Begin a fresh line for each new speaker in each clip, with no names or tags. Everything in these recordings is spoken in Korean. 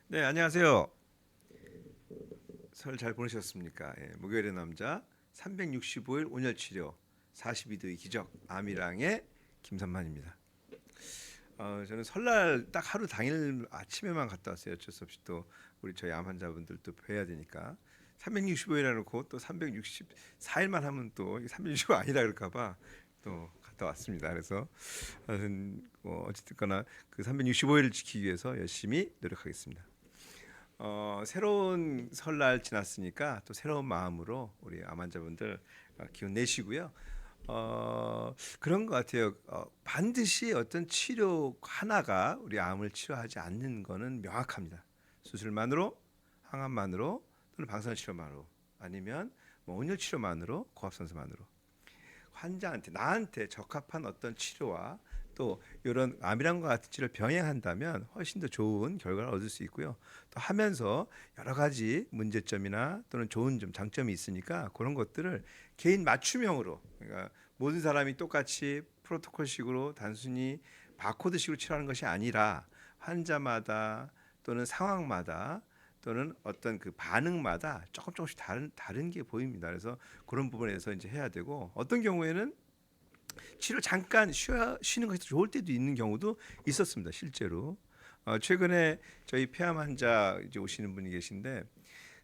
네, 안녕하세요. 설 잘 보내셨습니까? 예, 목요일의 남자 365일 온열 치료 42도의 기적 아미랑의 김선만입니다. 저는 설날 딱 하루 당일 아침에만 갔다 왔어요. 어쩔 수 없이 또 우리 저희 암 환자분들도 뵈야 되니까 365일 해놓고 또 364일만 하면 또 365 아니라 그럴까봐 또 갔다 왔습니다. 그래서 어쨌든거나 그 365일을 지키기 위해서 열심히 노력하겠습니다. 새로운 설날 지났으니까 또 새로운 마음으로 우리 암 환자분들 기운 내시고요. 그런 것 같아요. 반드시 어떤 치료 하나가 우리 암을 치료하지 않는 거는 명확합니다. 수술만으로, 항암만으로, 또는 방사능 치료만으로, 아니면 뭐 온열 치료만으로, 고압선서만으로. 환자한테 나한테 적합한 어떤 치료와 또 이런 암이란과 같은 치료를 병행한다면 훨씬 더 좋은 결과를 얻을 수 있고요. 또 하면서 여러 가지 문제점이나 또는 좋은 점, 장점이 있으니까 그런 것들을 개인 맞춤형으로, 그러니까 모든 사람이 똑같이 프로토콜식으로 단순히 바코드식으로 치료하는 것이 아니라 환자마다 또는 상황마다 또는 어떤 그 반응마다 조금씩 다른 게 보입니다. 그래서 그런 부분에서 이제 해야 되고, 어떤 경우에는 치료 잠깐 쉬는 것이 좋을 때도 있는 경우도 있었습니다. 실제로 최근에 저희 폐암 환자 이제 오시는 분이 계신데,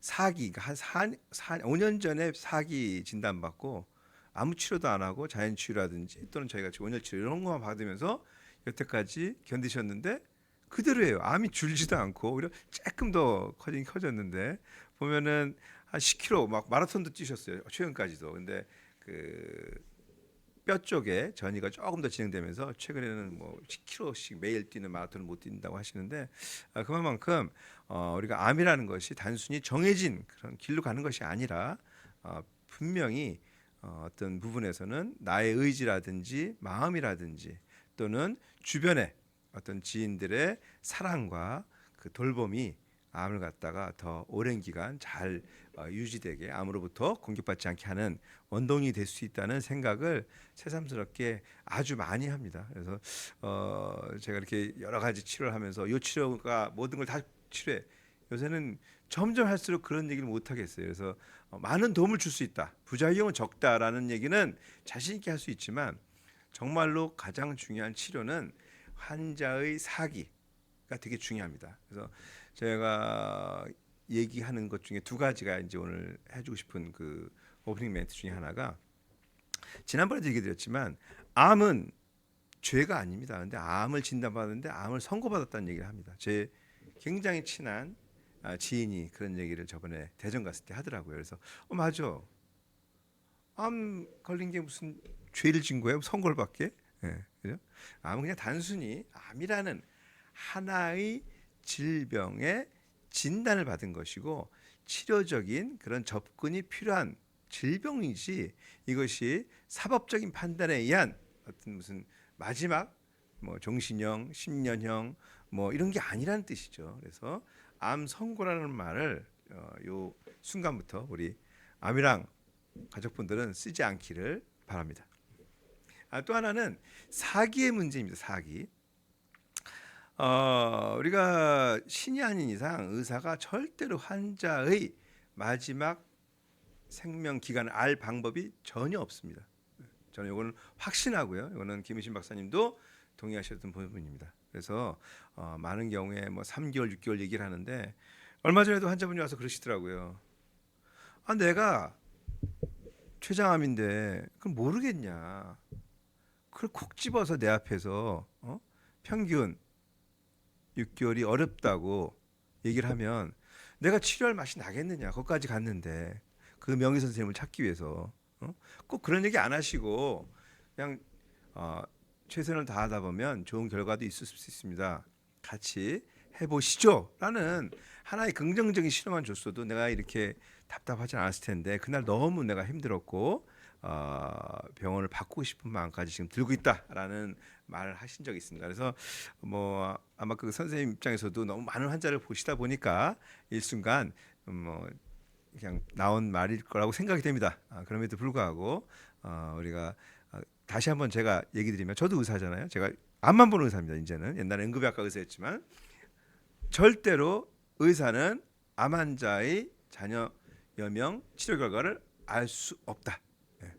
사기 한 5년 전에 사기 진단받고 아무 치료도 안 하고 자연 치유라든지 또는 저희가 온열 치료 이런 것만 받으면서 여태까지 견디셨는데 그대로예요. 암이 줄지도 않고 오히려 조금 더 커졌는데, 보면은 한 10km 막 마라톤도 뛰셨어요. 최근까지도. 근데 그 뼈 쪽에 전이가 조금 더 진행되면서 최근에는 뭐 10km씩 매일 뛰는 마라톤을 못 뛴다고 하시는데, 그만큼 우리가 암이라는 것이 단순히 정해진 그런 길로 가는 것이 아니라 분명히 어떤 부분에서는 나의 의지라든지 마음이라든지 또는 주변의 어떤 지인들의 사랑과 그 돌봄이 암을 갖다가 더 오랜 기간 잘 유지되게, 암으로부터 공격받지 않게 하는 원동이 될 수 있다는 생각을 새삼스럽게 아주 많이 합니다. 그래서 제가 이렇게 여러 가지 치료를 하면서 이 치료가 모든 걸 다 치료해. 요새는 점점 할수록 그런 얘기를 못 하겠어요. 그래서 많은 도움을 줄 수 있다. 부작용은 적다라는 얘기는 자신 있게 할 수 있지만, 정말로 가장 중요한 치료는 환자의 사기가 되게 중요합니다. 그래서 제가 얘기하는 것 중에 두 가지가 이제 오늘 해주고 싶은 그 오프닝 멘트 중에 하나가, 지난번에도 얘기 드렸지만 암은 죄가 아닙니다. 근데 암을 진단받았는데 암을 선고받았다는 얘기를 합니다. 제 굉장히 친한 지인이 그런 얘기를 저번에 대전 갔을 때 하더라고요. 그래서 맞아. 암 걸린 게 무슨 죄를 진 거예요? 선고를 받게? 예, 그죠? 암은 그냥 단순히 암이라는 하나의 질병의 진단을 받은 것이고 치료적인 그런 접근이 필요한 질병이지, 이것이 사법적인 판단에 의한 어떤 무슨 마지막 뭐 종신형, 10년형 뭐 이런 게 아니라는 뜻이죠. 그래서 암 선고라는 말을 요 순간부터 우리 암이랑 가족분들은 쓰지 않기를 바랍니다. 또 하나는 사기의 문제입니다. 사기. 우리가 신이 아닌 이상 의사가 절대로 환자의 마지막 생명 기간을 알 방법이 전혀 없습니다. 저는 이거는 확신하고요. 이거는 김의신 박사님도 동의하셨던 부분입니다. 그래서 많은 경우에 뭐 3개월, 6개월 얘기를 하는데, 얼마 전에도 환자분이 와서 그러시더라고요. 내가 췌장암인데 그걸 모르겠냐? 그걸 콕 집어서 내 앞에서 평균 6개월이 어렵다고 얘기를 하면 내가 치료할 맛이 나겠느냐? 거기까지 갔는데 그 명의 선생님을 찾기 위해서 꼭 그런 얘기 안 하시고 그냥 최선을 다하다 보면 좋은 결과도 있을 수 있습니다. 같이 해보시죠라는 하나의 긍정적인 신호만 줬어도 내가 이렇게 답답하지 않았을 텐데, 그날 너무 내가 힘들었고 병원을 바꾸고 싶은 마음까지 지금 들고 있다라는 말을 하신 적이 있습니다. 그래서 뭐 아마 그 선생님 입장에서도 너무 많은 환자를 보시다 보니까 일순간 뭐 그냥 나온 말일 거라고 생각이 됩니다. 그럼에도 불구하고 우리가 다시 한번 제가 얘기 드리면, 저도 의사잖아요. 제가 암만 보는 의사입니다. 이제는, 옛날에 응급의학과 의사였지만 절대로 의사는 암 환자의 자녀 여명 치료 결과를 알 수 없다. 예.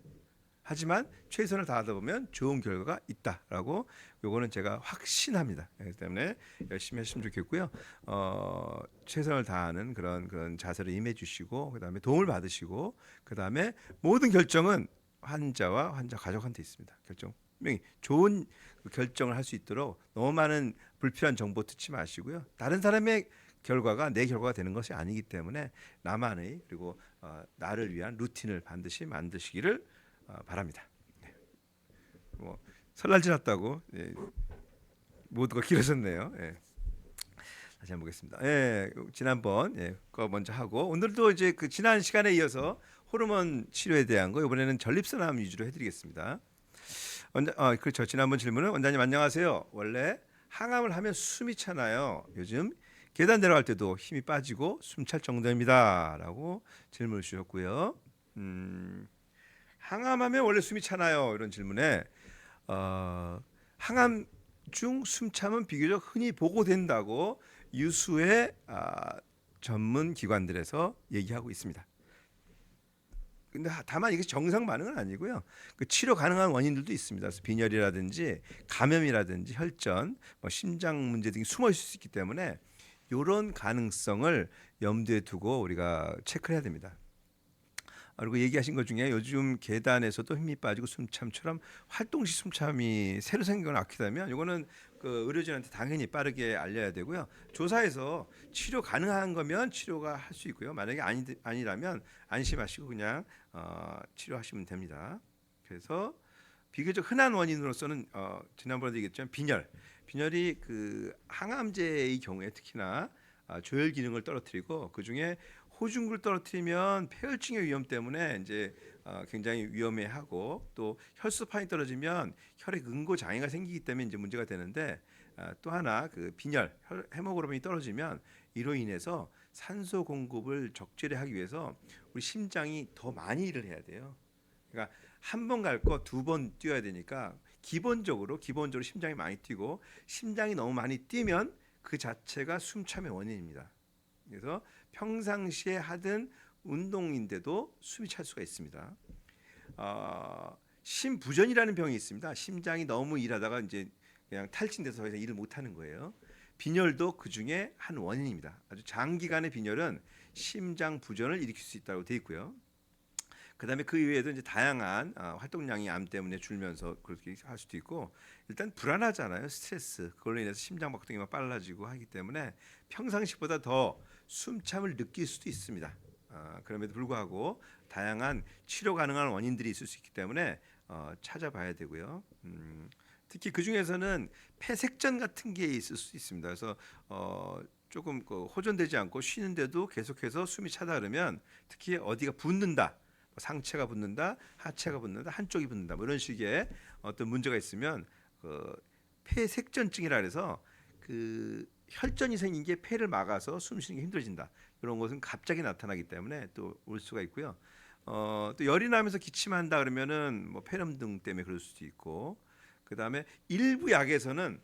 하지만 최선을 다하다 보면 좋은 결과가 있다라고 요거는 제가 확신합니다. 그렇기 때문에 열심히 하시면 좋겠고요. 최선을 다하는 그런 자세를 임해 주시고 그다음에 도움을 받으시고 그다음에 모든 결정은 환자와 환자 가족한테 있습니다. 결정 분명히 좋은 결정을 할 수 있도록 너무 많은 불필요한 정보 듣지 마시고요. 다른 사람의 결과가 내 결과가 되는 것이 아니기 때문에 나만의 그리고 나를 위한 루틴을 반드시 만드시기를 바랍니다. 네. 뭐 설날 지났다고 모두가 길어졌네요. 예. 다시 한번 보겠습니다. 예, 지난번 거 먼저 하고 오늘도 이제 그 지난 시간에 이어서 호르몬 치료에 대한 거 이번에는 전립선암 위주로 해드리겠습니다. 그렇죠. 지난번 질문은 원장님 안녕하세요. 원래 항암을 하면 숨이 차나요? 요즘 계단 내려갈 때도 힘이 빠지고 숨찰 정도입니다라고 질문을 주셨고요. 항암하면 원래 숨이 차나요? 이런 질문에 항암 중 숨참은 비교적 흔히 보고된다고 유수의 전문 기관들에서 얘기하고 있습니다. 근데 다만 이게 정상 반응은 아니고요. 그 치료 가능한 원인들도 있습니다. 그래서 빈혈이라든지 감염이라든지 혈전, 뭐 심장 문제 등이 숨어 있을 수 있기 때문에 이런 가능성을 염두에 두고 우리가 체크를 해야 됩니다. 그리고 얘기하신 것 중에 요즘 계단에서도 힘이 빠지고 숨참처럼 활동시 숨참이 새로 생긴 건 아프다면 이거는 그 의료진한테 당연히 빠르게 알려야 되고요. 조사해서 치료 가능한 거면 치료가 할 수 있고요. 만약에 아니라면 안심하시고 그냥 치료하시면 됩니다. 그래서 비교적 흔한 원인으로서는 지난번에도 얘기했지만 빈혈이 그 항암제의 경우에 특히나 조혈 기능을 떨어뜨리고 그 중에 호중구를 떨어뜨리면 폐혈증의 위험 때문에 이제 굉장히 위험해하고 또 혈소판이 떨어지면 혈액 응고 장애가 생기기 때문에 이제 문제가 되는데 또 하나 그 빈혈 헤모글로빈이 떨어지면 이로 인해서 산소 공급을 적절히 하기 위해서 우리 심장이 더 많이 일을 해야 돼요. 그러니까 한 번 갈 거 두 번 뛰어야 되니까 기본적으로 심장이 많이 뛰고 심장이 너무 많이 뛰면 그 자체가 숨참의 원인입니다. 그래서 평상시에 하던 운동인데도 숨이 찰 수가 있습니다. 심부전이라는 병이 있습니다. 심장이 너무 일하다가 이제 그냥 탈진돼서 더 이상 일을 못하는 거예요. 빈혈도 그 중에 한 원인입니다. 아주 장기간의 빈혈은 심장 부전을 일으킬 수 있다고 되어 있고요. 그다음에 그 이외에도 이제 다양한 활동량이 암 때문에 줄면서 그렇게 할 수도 있고 일단 불안하잖아요. 스트레스 그걸로 인해서 심장 박동이 막 빨라지고 하기 때문에 평상시보다 더 숨참을 느낄 수도 있습니다. 그럼에도 불구하고 다양한 치료 가능한 원인들이 있을 수 있기 때문에 찾아봐야 되고요. 특히 그 중에서는 폐색전 같은 게 있을 수 있습니다. 그래서 조금 호전되지 않고 쉬는데도 계속해서 숨이 차다 그러면 특히 어디가 붓는다. 상체가 붓는다, 하체가 붓는다, 한쪽이 붓는다, 뭐 이런 식의 어떤 문제가 있으면 폐색전증이라 해서 그 혈전이 생긴 게 폐를 막아서 숨쉬는 게 힘들어진다. 이런 것은 갑자기 나타나기 때문에 또 올 수가 있고요. 또 열이 나면서 기침한다 그러면은 뭐 폐렴등 때문에 그럴 수도 있고, 그 다음에 일부 약에서는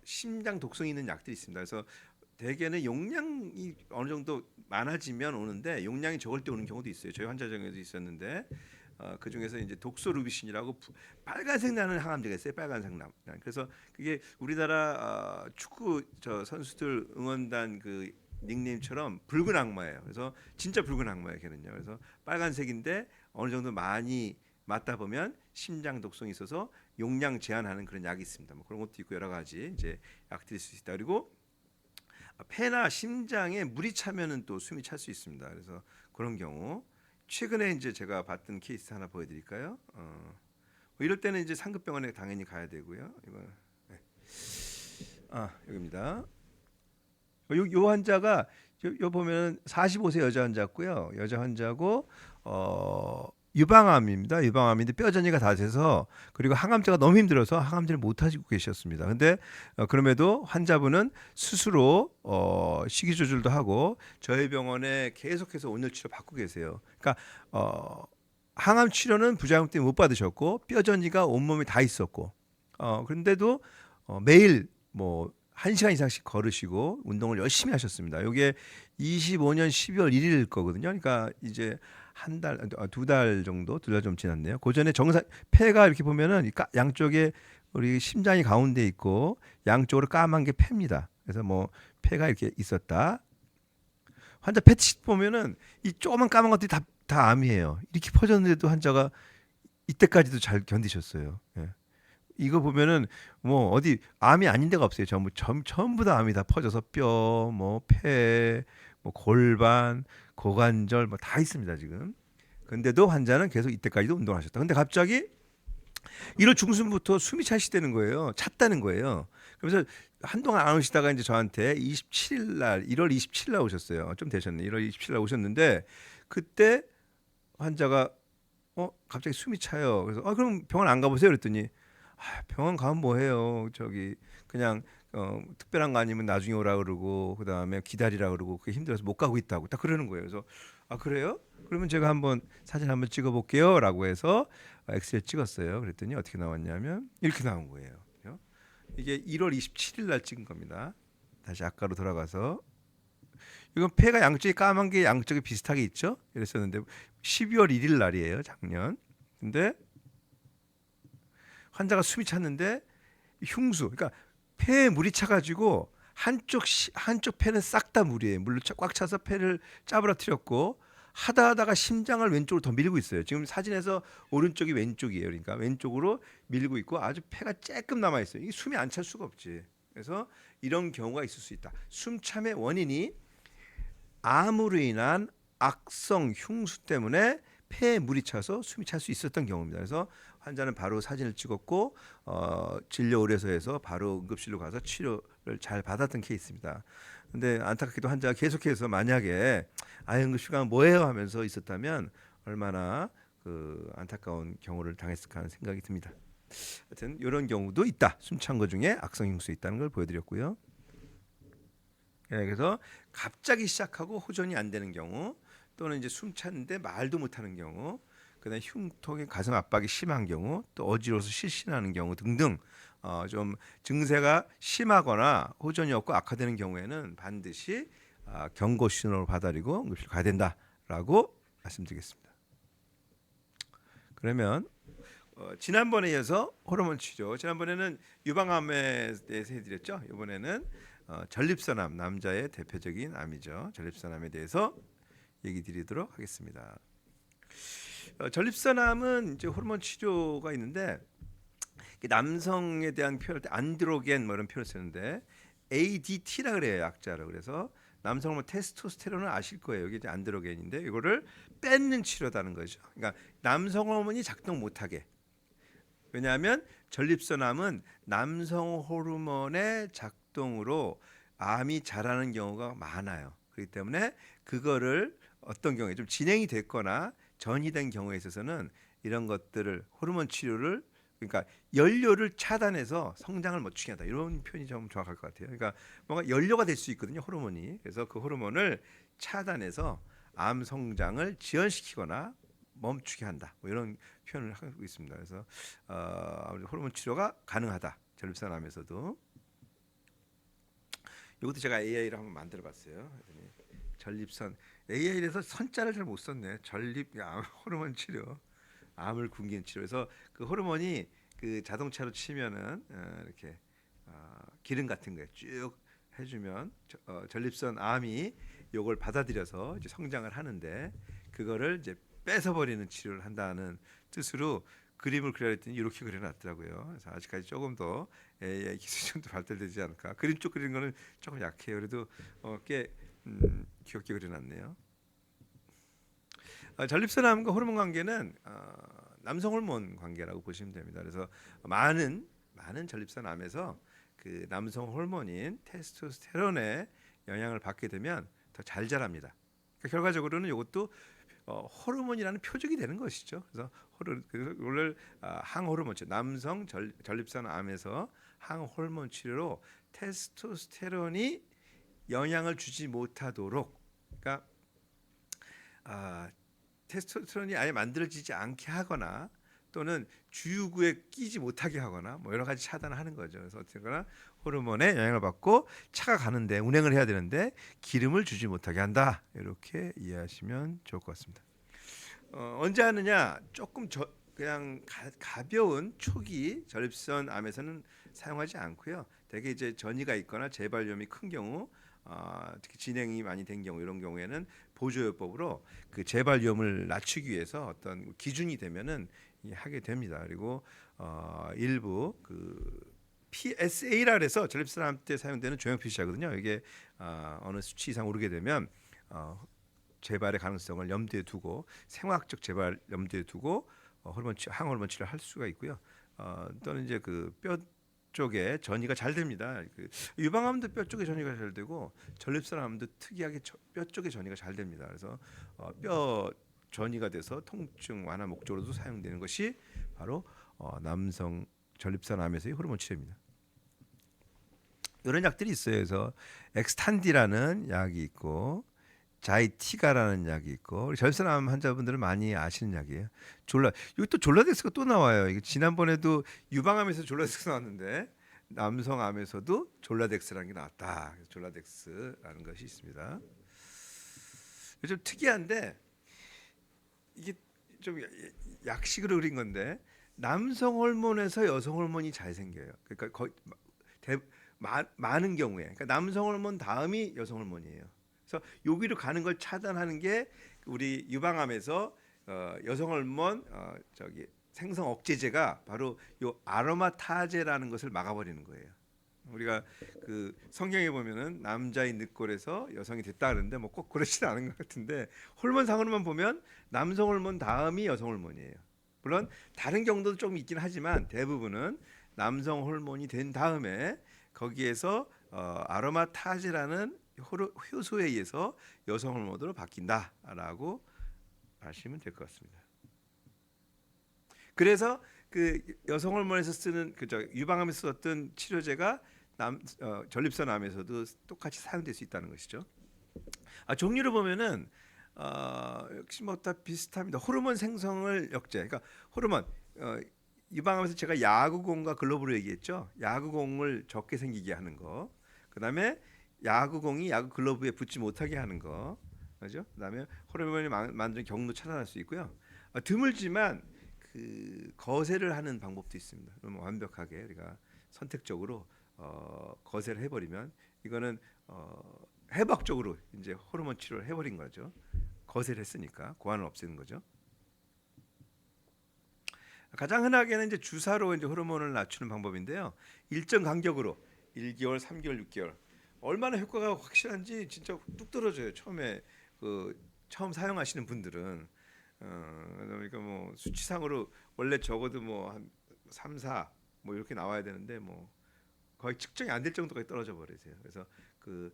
심장 독성이 있는 약들이 있습니다. 그래서 대개는 용량이 어느 정도 많아지면 오는데 용량이 적을 때 오는 경우도 있어요. 저희 환자 중에도 있었는데 그 중에서 이제 독소루비신이라고 빨간색 나는 항암제가 있어요. 빨간색 남. 그래서 그게 우리나라 축구 선수들 응원단 그 닉네임처럼 붉은 악마예요. 그래서 진짜 붉은 악마예요, 걔는요. 그래서 빨간색인데 어느 정도 많이 맞다 보면 심장 독성이 있어서 용량 제한하는 그런 약이 있습니다. 뭐 그런 것도 있고 여러 가지 이제 약들이 있을 수 있다. 그리고 폐나 심장에 물이 차면은 또 숨이 찰 수 있습니다. 그래서 그런 경우 최근에 이제 제가 봤던 케이스 하나 보여드릴까요? 뭐 이럴 때는 이제 상급병원에 당연히 가야 되고요. 이거 네. 여기입니다. 요 환자가 요 보면 45세 여자 환자고요. 여자 환자고 유방암입니다. 유방암인데 뼈전이가 다 돼서 그리고 항암제가 너무 힘들어서 항암제를 못 하시고 계셨습니다. 근데 그럼에도 환자분은 스스로 식이 조절도 하고 저희 병원에 계속해서 온열 치료 받고 계세요. 그러니까 항암 치료는 부작용 때문에 못 받으셨고 뼈전이가 온몸에 다 있었고 그런데도 매일 뭐 1시간 이상씩 걸으시고 운동을 열심히 하셨습니다. 이게 25년 12월 1일 거거든요. 그러니까 이제 한 달, 2달 정도, 2달 좀 지났네요. 그 전에 정상 폐가 이렇게 보면은 양쪽에 우리 심장이 가운데 있고 양쪽으로 까만 게 폐입니다. 그래서 뭐 폐가 이렇게 있었다. 환자 패치 보면은 이 조그만 까만 것들이 다 암이에요. 이렇게 퍼졌는데도 환자가 이때까지도 잘 견디셨어요. 예. 이거 보면은 뭐 어디 암이 아닌 데가 없어요. 전부 다 암이 다 퍼져서 뼈, 뭐 폐, 뭐 골반, 고관절 뭐 다 있습니다 지금. 근데도 환자는 계속 이때까지도 운동하셨다. 근데 갑자기 1월 중순부터 숨이 차시다는 거예요. 찼다는 거예요. 그래서 한동안 안 오시다가 이제 저한테 27일 날, 1월 27일 날 오셨어요. 좀 되셨네. 1월 27일 날 오셨는데 그때 환자가 갑자기 숨이 차요. 그래서 그럼 병원 안 가보세요. 그랬더니 병원 가면 뭐해요. 저기 그냥 특별한 거 아니면 나중에 오라 그러고 그다음에 기다리라 그러고 그게 힘들어서 못 가고 있다고 딱 그러는 거예요. 그래서 그래요? 그러면 제가 한번 사진 한번 찍어볼게요라고 해서 엑스레이 찍었어요. 그랬더니 어떻게 나왔냐면 이렇게 나온 거예요. 이게 1월 27일 날 찍은 겁니다. 다시 아까로 돌아가서 이건 폐가 양쪽이 까만 게 양쪽이 비슷하게 있죠? 이랬었는데 12월 1일 날이에요, 작년. 근데 환자가 숨이 찼는데 흉수, 그러니까 폐에 물이 차가지고 한쪽 폐는 싹 다 물이에요. 물로 꽉 차서 폐를 짜부러뜨렸고 하다가 심장을 왼쪽으로 더 밀고 있어요. 지금 사진에서 오른쪽이 왼쪽이에요. 그러니까 왼쪽으로 밀고 있고 아주 폐가 쬐끔 남아 있어요. 이게 숨이 안 찰 수가 없지. 그래서 이런 경우가 있을 수 있다. 숨참의 원인이 암으로 인한 악성 흉수 때문에 폐에 물이 차서 숨이 찰 수 있었던 경우입니다. 그래서 환자는 바로 사진을 찍었고 진료 의뢰소에서 바로 응급실로 가서 치료를 잘 받았던 케이스입니다. 근데 안타깝게도 환자가 계속해서 만약에 응급실 가면 뭐해요 하면서 있었다면 얼마나 그 안타까운 경우를 당했을까 하는 생각이 듭니다. 하여튼 이런 경우도 있다. 숨 찬 거 중에 악성 흉수 있다는 걸 보여드렸고요. 그래서 갑자기 시작하고 호전이 안 되는 경우 또는 이제 숨 차는데 말도 못하는 경우 그다음에 흉통의 가슴 압박이 심한 경우 또 어지러워서 실신하는 경우 등등 좀 증세가 심하거나 호전이 없고 악화되는 경우에는 반드시 경고 신호를 받아들이고 응급실 가야 된다라고 말씀드리겠습니다. 그러면 지난번에 이어서 호르몬 치료 지난번에는 유방암에 대해서 해드렸죠. 이번에는 전립선암 남자의 대표적인 암이죠. 전립선암에 대해서 얘기 드리도록 하겠습니다. 전립선암은 이제 호르몬 치료가 있는데 남성에 대한 표현할 때 안드로겐 뭐 이런 표현을 쓰는데 ADT라 그래요 약자로. 그래서 남성 호르몬 테스토스테론을 아실 거예요. 이게 이제 안드로겐인데 이거를 뺏는 치료다는 거죠. 그러니까 남성 호르몬이 작동 못하게. 왜냐하면 전립선암은 남성 호르몬의 작동으로 암이 자라는 경우가 많아요. 그렇기 때문에 그거를 어떤 경우에 좀 진행이 됐거나 전이된 경우에 있어서는 이런 것들을 호르몬 치료를 그러니까 연료를 차단해서 성장을 멈추게 한다. 이런 표현이 좀 정확할 것 같아요. 그러니까 뭔가 연료가 될 수 있거든요. 호르몬이. 그래서 그 호르몬을 차단해서 암 성장을 지연시키거나 멈추게 한다. 뭐 이런 표현을 하고 있습니다. 그래서 호르몬 치료가 가능하다. 전립선암에서도. 이것도 제가 AI로 한번 만들어봤어요. 전립선 AI에서 선자를 잘 못 썼네. 호르몬 치료, 암을 굶기는 치료에서 그 호르몬이 그 자동차로 치면은 이렇게 기름 같은 거에 쭉 해주면 전립선 암이 요걸 받아들여서 이제 성장을 하는데 그거를 이제 뺏어버리는 치료를 한다는 뜻으로 그림을 그려냈더니 이렇게 그려놨더라고요. 그래서 아직까지 조금 더 AI 기술이 좀 더 발달되지 않을까. 그림 쪽 그리는 거는 조금 약해요. 그래도 꽤 귀엽게 그려놨네요. 전립선암과 호르몬 관계는 남성 호르몬 관계라고 보시면 됩니다. 그래서 많은 전립선암에서 그 남성 호르몬인 테스토스테론의 영향을 받게 되면 더 잘 자랍니다. 그러니까 결과적으로는 이것도 호르몬이라는 표적이 되는 것이죠. 그래서 오늘 항호르몬 치료, 남성 전립선암에서 항호르몬 치료로 테스토스테론이 영향을 주지 못하도록, 그러니까 테스토스테론이 아예 만들어지지 않게 하거나 또는 주유구에 끼지 못하게 하거나 뭐 여러 가지 차단을 하는 거죠. 그래서 어쨌거나 호르몬의 영향을 받고 차가 가는데 운행을 해야 되는데 기름을 주지 못하게 한다. 이렇게 이해하시면 좋을 것 같습니다. 언제 하느냐? 조금 그냥 가벼운 초기 전립선 암에서는 사용하지 않고요. 대개 이제 전이가 있거나 재발염이 큰 경우, 특히 진행이 많이 된 경우 이런 경우에는 보조요법으로 그 재발염을 낮추기 위해서 어떤 기준이 되면은 하게 됩니다. 그리고 일부 그 PSA라 해서 전립선 암 때 사용되는 조형 표시하거든요. 이게 어느 수치 이상 오르게 되면 재발의 가능성을 염두에 두고 생화학적 재발 염두에 두고 항호르몬 치료를 할 수가 있고요. 또는 이제 그 뼈 쪽에 전이가 잘 됩니다. 그 유방암도 뼈 쪽에 전이가 잘 되고 전립선암도 특이하게 뼈 쪽에 전이가 잘 됩니다. 그래서 뼈 전이가 돼서 통증 완화 목적으로도 사용되는 것이 바로 남성 전립선암에서의 호르몬 치료입니다. 이런 약들이 있어요. 그래서 엑스탄디라는 약이 있고 자이티가라는 약이 있고 우리 전립선암 환자분들은 많이 아시는 약이에요. 여기 또 졸라덱스가 또 나와요. 이게 지난번에도 유방암에서 졸라덱스 나왔는데 남성암에서도 졸라덱스라는 게 나왔다. 그래서 졸라덱스라는 것이 있습니다. 좀 특이한데 이게 좀 약식으로 그린 건데 남성 호르몬에서 여성 호르몬이 잘 생겨요. 그러니까 거의 많은 경우에 그러니까 남성 호르몬 다음이 여성 호르몬이에요. 그래서 여기로 가는 걸 차단하는 게 우리 유방암에서 여성 호르몬 생성 억제제가 바로 요 아로마타제라는 것을 막아버리는 거예요. 우리가 그 성경에 보면은 남자의 늑골에서 여성이 됐다 그러는데 뭐 꼭 그렇지는 않은 것 같은데 호르몬상으로만 보면 남성 호르몬 다음이 여성 호르몬이에요. 물론 다른 경우도 좀 있긴 하지만 대부분은 남성 호르몬이 된 다음에 거기에서 아로마타제라는 효소에 의해서 여성 호르몬으로 바뀐다라고 아시면 될 것 같습니다. 그래서 그 여성 호르몬에서 쓰는 유방암에서 썼던 치료제가 전립선암에서도 똑같이 사용될 수 있다는 것이죠. 종류를 보면은 역시 뭐 다 비슷합니다. 호르몬 생성을 역제. 그러니까 호르몬 유방암에서 제가 야구공과 글로브로 얘기했죠. 야구공을 적게 생기게 하는 거. 그다음에 야구공이 야구 글러브에 붙지 못하게 하는 거, 그죠? 그다음에 호르몬이 만드는 경로 차단할 수 있고요. 드물지만 그 거세를 하는 방법도 있습니다. 그럼 완벽하게 우리가 선택적으로 거세를 해버리면 이거는 해박적으로 이제 호르몬 치료를 해버린 거죠. 거세를 했으니까 고환을 없애는 거죠. 가장 흔하게는 이제 주사로 이제 호르몬을 낮추는 방법인데요. 일정 간격으로 1개월, 3개월, 6개월 얼마나 효과가 확실한지 진짜 뚝 떨어져요. 처음 사용하시는 분들은 그러니까 뭐 수치상으로 원래 적어도 뭐 한 3, 4 뭐 이렇게 나와야 되는데 뭐 거의 측정이 안 될 정도까지 떨어져 버리세요. 그래서 그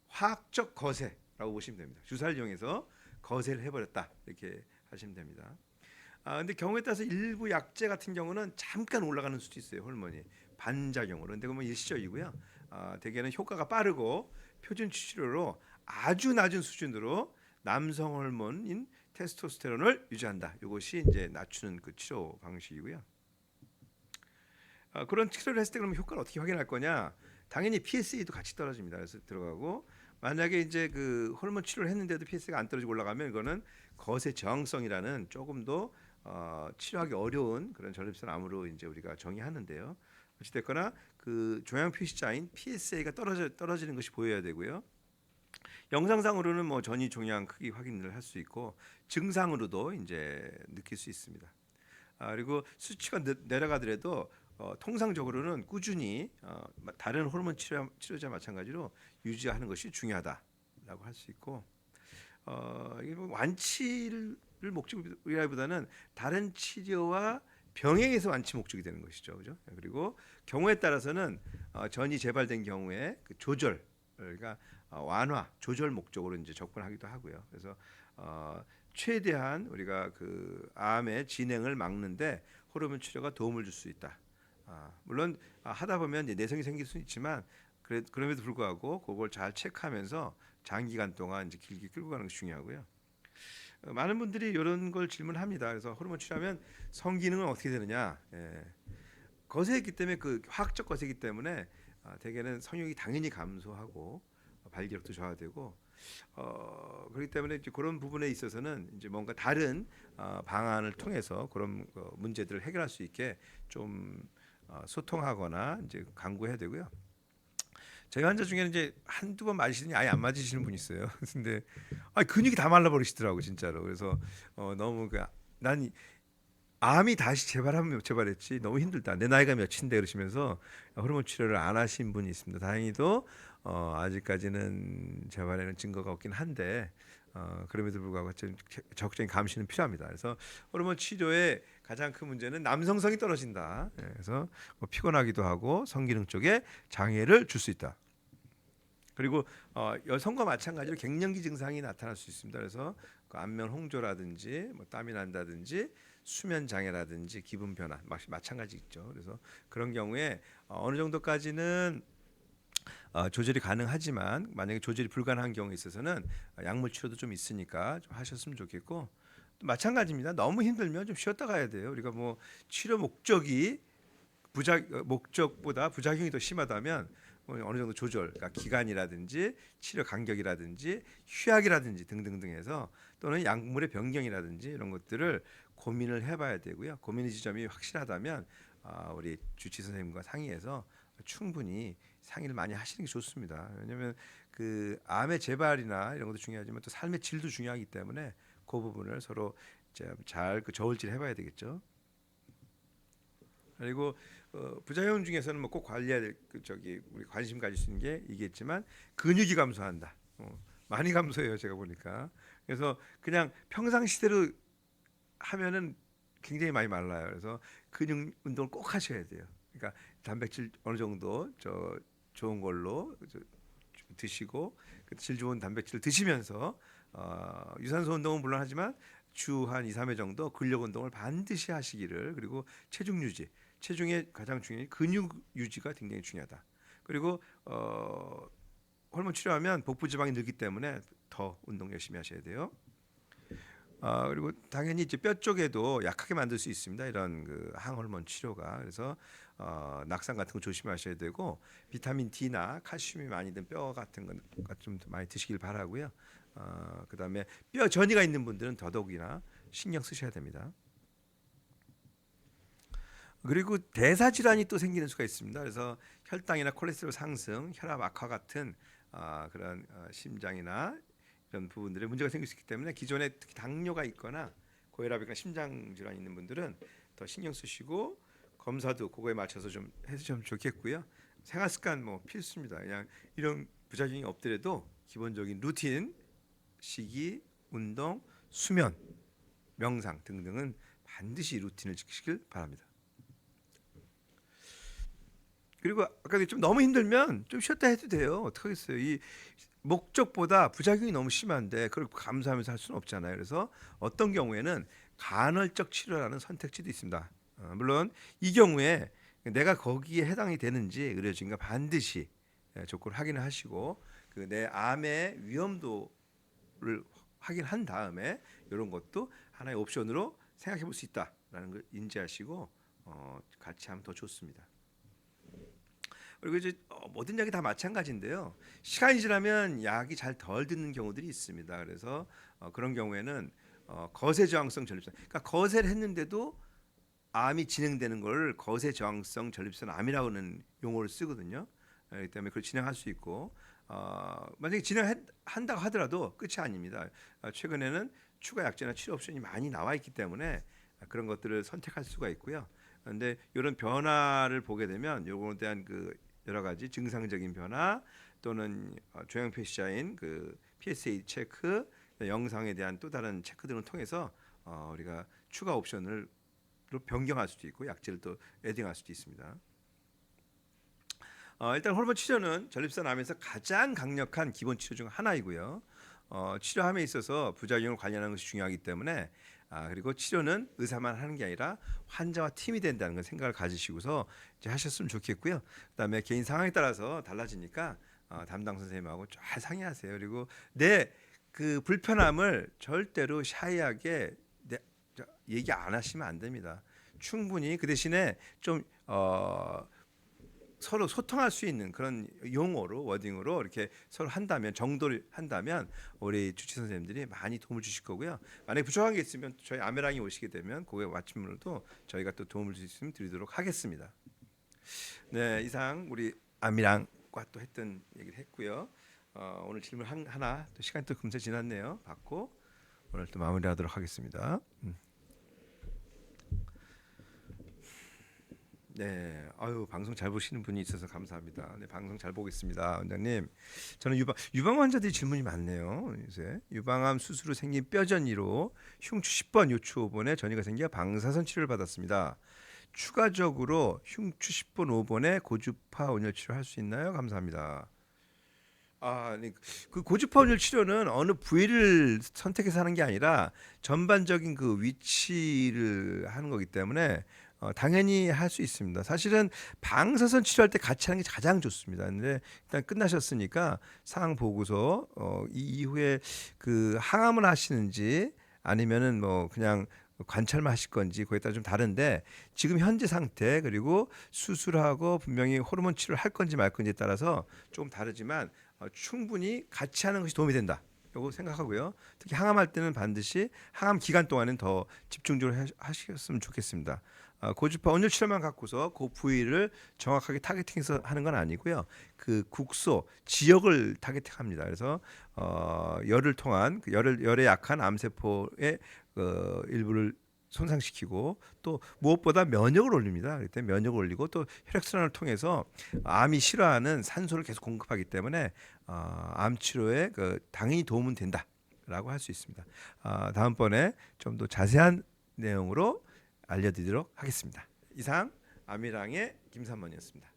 화학적 거세라고 보시면 됩니다. 주사를 이용해서 거세를 해버렸다 이렇게 하시면 됩니다. 근데 경우에 따라서 일부 약제 같은 경우는 잠깐 올라가는 수도 있어요. 호르몬이 반작용으로. 근데 그건 일시적이고요. 대개는 효과가 빠르고 표준 치료로 아주 낮은 수준으로 남성 호르몬인 테스토스테론을 유지한다. 이것이 이제 낮추는 그 치료 방식이고요. 그런 치료를 했을 때 그러면 효과를 어떻게 확인할 거냐? 당연히 PSA도 같이 떨어집니다. 그래서 들어가고 만약에 이제 그 호르몬 치료를 했는데도 PSA가 안 떨어지고 올라가면 이거는 거세 저항성이라는 조금 더 치료하기 어려운 그런 전립선 암으로 이제 우리가 정의하는데요. 어찌됐거나 그 종양 표시자인 PSA가 떨어지는 것이 보여야 되고요. 영상상으로는 뭐 전이 종양 크기 확인을 할 수 있고 증상으로도 이제 느낄 수 있습니다. 그리고 수치가 내려가더라도 통상적으로는 꾸준히 다른 호르몬 치료자 마찬가지로 유지하는 것이 중요하다라고 할 수 있고 이게 뭐 완치를 목적이라기보다는 다른 치료와 병행해서 완치 목적이 되는 것이죠, 그죠? 그리고 경우에 따라서는 전이 재발된 경우에 그 조절, 그러니까 완화, 조절 목적으로 이제 접근하기도 하고요. 그래서 최대한 우리가 그 암의 진행을 막는데 호르몬 치료가 도움을 줄 수 있다. 물론 하다 보면 이제 내성이 생길 수 있지만 그럼에도 불구하고 그걸 잘 체크하면서 장기간 동안 이제 길게 끌고 가는 것이 중요하고요. 많은 분들이 이런 걸 질문합니다. 그래서 호르몬 치료하면 성기능은 어떻게 되느냐? 예. 거세이기 때문에 그 화학적 거세이기 때문에 대개는 성욕이 당연히 감소하고 발기력도 저하되고 그렇기 때문에 이제 그런 부분에 있어서는 이제 뭔가 다른 방안을 통해서 그런 문제들을 해결할 수 있게 좀 소통하거나 이제 강구해야 되고요. 저희 환자 중에는 이제 한두 번 맞으시더니 아예 안 맞으시는 분이 있어요. 근데 근육이 다 말라버리시더라고 진짜로. 그래서 너무 난 암이 다시 재발하면 재발했지 너무 힘들다. 내 나이가 몇인데 그러시면서 호르몬 치료를 안 하신 분이 있습니다. 다행히도 아직까지는 재발에는 증거가 없긴 한데 그럼에도 불구하고 좀 적극적인 감시는 필요합니다. 그래서 호르몬 치료의 가장 큰 문제는 남성성이 떨어진다. 그래서 피곤하기도 하고 성기능 쪽에 장애를 줄 수 있다. 그리고 여성과 마찬가지로 갱년기 증상이 나타날 수 있습니다. 그래서 그 안면 홍조라든지 뭐 땀이 난다든지 수면 장애라든지 기분 변화 마찬가지 있죠. 그래서 그런 경우에 어느 정도까지는 조절이 가능하지만 만약에 조절이 불가능한 경우에 있어서는 약물 치료도 좀 있으니까 좀 하셨으면 좋겠고 또 마찬가지입니다. 너무 힘들면 좀 쉬었다 가야 돼요. 우리가 뭐 치료 목적이 목적보다 부작용이 더 심하다면 어느 정도 조절, 그러니까 기간이라든지 치료 간격이라든지 휴약이라든지 등등등 해서 또는 약물의 변경이라든지 이런 것들을 고민을 해봐야 되고요. 고민의 지점이 확실하다면 우리 주치 선생님과 상의해서 충분히 상의를 많이 하시는 게 좋습니다. 왜냐하면 그 암의 재발이나 이런 것도 중요하지만 또 삶의 질도 중요하기 때문에 그 부분을 서로 잘 저울질 해봐야 되겠죠. 그리고 부작용 중에서는 뭐 꼭 관리해야 될 우리 관심 가질 수 있는 게 이겠지만 근육이 감소한다. 많이 감소해요 제가 보니까. 그래서 그냥 평상시대로 하면은 굉장히 많이 말라요. 그래서 근육 운동을 꼭 하셔야 돼요. 그러니까 단백질 어느 정도 좋은 걸로 드시고 질 좋은 단백질을 드시면서 유산소 운동은 물론 하지만 주 한 2, 3회 정도 근력 운동을 반드시 하시기를. 그리고 체중 유지. 체중의 가장 중요한 근육 유지가 굉장히 중요하다. 그리고 호르몬 치료하면 복부 지방이 늘기 때문에 더 운동 열심히 하셔야 돼요. 그리고 당연히 이제 뼈 쪽에도 약하게 만들 수 있습니다. 이런 그 항호르몬 치료가. 그래서 낙상 같은 거 조심하셔야 되고 비타민 D나 칼슘이 많이 든 뼈 같은 건 좀 많이 드시길 바라고요. 그다음에 뼈 전이가 있는 분들은 더더욱이나 신경 쓰셔야 됩니다. 그리고 대사 질환이 또 생기는 수가 있습니다. 그래서 혈당이나 콜레스테롤 상승, 혈압 악화 같은 그런 심장이나 이런 부분들에 문제가 생길 수 있기 때문에 기존에 특히 당뇨가 있거나 고혈압이나 심장 질환이 있는 분들은 더 신경 쓰시고 검사도 그거에 맞춰서 좀 해주시면 좋겠고요. 생활 습관 뭐 필수입니다. 그냥 이런 부작용이 없더라도 기본적인 루틴, 식이, 운동, 수면, 명상 등등은 반드시 루틴을 지키시길 바랍니다. 그리고 아까 좀 너무 힘들면 좀 쉬었다 해도 돼요. 어떡하겠어요. 이 목적보다 부작용이 너무 심한데 그걸 감수하면서 할 수는 없잖아요. 그래서 어떤 경우에는 간헐적 치료라는 선택지도 있습니다. 물론 이 경우에 내가 거기에 해당이 되는지 의료진과 반드시 조건을 확인을 하시고 그 내 암의 위험도를 확인한 다음에 이런 것도 하나의 옵션으로 생각해 볼 수 있다라는 걸 인지하시고 같이 하면 더 좋습니다. 그리고 이제 모든 약이 다 마찬가지인데요. 시간이 지나면 약이 잘 덜 듣는 경우들이 있습니다. 그래서 그런 경우에는 거세 저항성 전립선, 그러니까 거세를 했는데도 암이 진행되는 걸 거세 저항성 전립선 암이라고는 용어를 쓰거든요. 그렇기 때문에 그걸 진행할 수 있고 만약에 진행한다고 하더라도 끝이 아닙니다. 최근에는 추가 약제나 치료 옵션이 많이 나와 있기 때문에 그런 것들을 선택할 수가 있고요. 그런데 이런 변화를 보게 되면 요거에 대한 그 여러 가지 증상적인 변화 또는 조형 표시자인 그 PSA 체크, 영상에 대한 또 다른 체크 등을 통해서 우리가 추가 옵션을 변경할 수도 있고 약제를 또 애딩할 수도 있습니다. 일단 호르몬 치료는 전립선 암에서 가장 강력한 기본 치료 중 하나이고요. 치료함에 있어서 부작용을 관리하는 것이 중요하기 때문에 그리고 치료는 의사만 하는 게 아니라 환자와 팀이 된다는 걸 생각을 가지시고서 이제 하셨으면 좋겠고요. 그다음에 개인 상황에 따라서 달라지니까 담당 선생님하고 잘 상의하세요. 그리고 내 그 불편함을 절대로 샤이하게 얘기 안 하시면 안 됩니다. 충분히 그 대신에 좀 서로 소통할 수 있는 그런 용어로 워딩으로 이렇게 서로 한다면 정도를 한다면 우리 주치 선생님들이 많이 도움을 주실 거고요. 만약에 부족한 게 있으면 저희 아메랑이 오시게 되면 그거에 맞춤으로도 저희가 또 도움을 줄 수 있으면 드리도록 하겠습니다. 네, 이상 우리 아미랑과 또 했던 얘기를 했고요. 오늘 질문 하나 또 시간이 또 금세 지났네요. 받고 오늘 또 마무리하도록 하겠습니다. 네, 아유 방송 잘 보시는 분이 있어서 감사합니다. 네, 방송 잘 보겠습니다, 원장님. 저는 유방 환자들이 질문이 많네요. 요새 유방암 수술 후 생긴 뼈전이로 흉추 10번, 요추 5번에 전이가 생겨 방사선 치료를 받았습니다. 추가적으로 흉추 10번, 5번에 고주파 온열 치료할 수 있나요? 감사합니다. 네. 그 고주파 온열 치료는 어느 부위를 선택해서 하는 게 아니라 전반적인 그 위치를 하는 거기 때문에 당연히 할 수 있습니다. 사실은 방사선 치료할 때 같이 하는 게 가장 좋습니다. 근데 일단 끝나셨으니까 상황 보고서 이 이후에 그 항암을 하시는지 아니면은 뭐 그냥 관찰만 하실 건지 그에 따라 좀 다른데 지금 현재 상태 그리고 수술하고 분명히 호르몬 치료를 할 건지 말 건지에 따라서 조금 다르지만 충분히 같이 하는 것이 도움이 된다. 요거 생각하고요. 특히 항암할 때는 반드시 항암 기간 동안은 더 집중적으로 하셨으면 좋겠습니다. 고주파 온열 치료만 갖고서 그 부위를 정확하게 타겟팅해서 하는 건 아니고요. 그 국소 지역을 타겟팅합니다. 그래서 열을 통한 그 열에 약한 암세포의 일부를 손상시키고 또 무엇보다 면역을 올립니다. 그때 면역을 올리고 또 혈액순환을 통해서 암이 싫어하는 산소를 계속 공급하기 때문에 암 치료에 당연히 도움은 된다라고 할 수 있습니다. 다음번에 좀 더 자세한 내용으로 알려드리도록 하겠습니다. 이상 아미랑의 김삼원이었습니다.